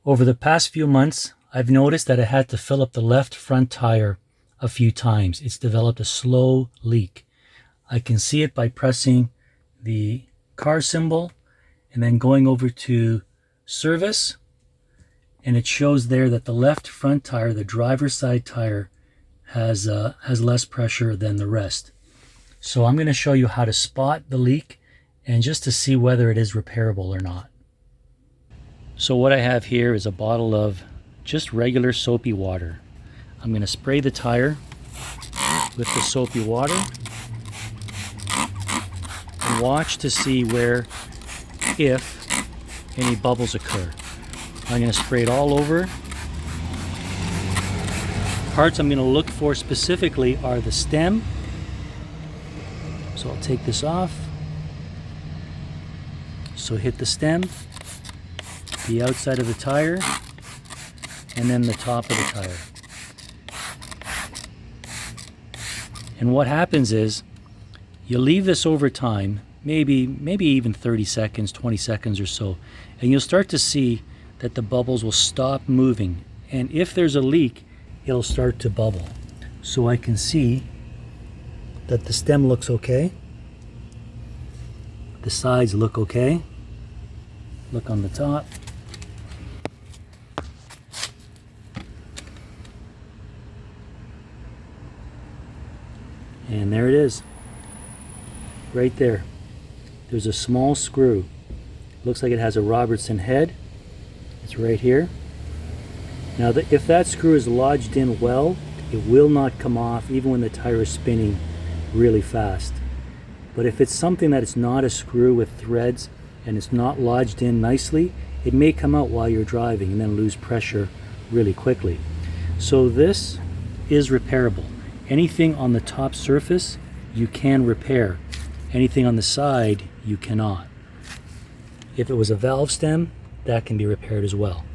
Over the past few months, I've noticed that I had to fill up the left front tire a few times. It's developed a slow leak. I can see it by pressing the car symbol and then going over to service, and it shows there that the left front tire, the driver's side tire, has less pressure than the rest. So I'm going to show you how to spot the leak and just to see whether it is repairable or not. So what I have here is a bottle of just regular soapy water. I'm going to spray the tire with the soapy water and watch to see if any bubbles occur. I'm going to spray it all over. Parts I'm going to look for specifically are the stem. So I'll take this off. So hit the stem, the outside of the tire, and then the top of the tire. And what happens is you leave this over time, maybe even 30 seconds, 20 seconds or so, and you'll start to see that the bubbles will stop moving. And if there's a leak, it'll start to bubble. So I can see that the stem looks okay. The sides look okay. Look on the top. And there it is, right there. There's a small screw. Looks like it has a Robertson head. It's right here. Now, if that screw is lodged in well, it will not come off even when the tire is spinning really fast. But if it's something that is not a screw with threads and it's not lodged in nicely, it may come out while you're driving and then lose pressure really quickly. So this is repairable. Anything on the top surface you can repair. Anything on the side you cannot. If it was a valve stem, that can be repaired as well.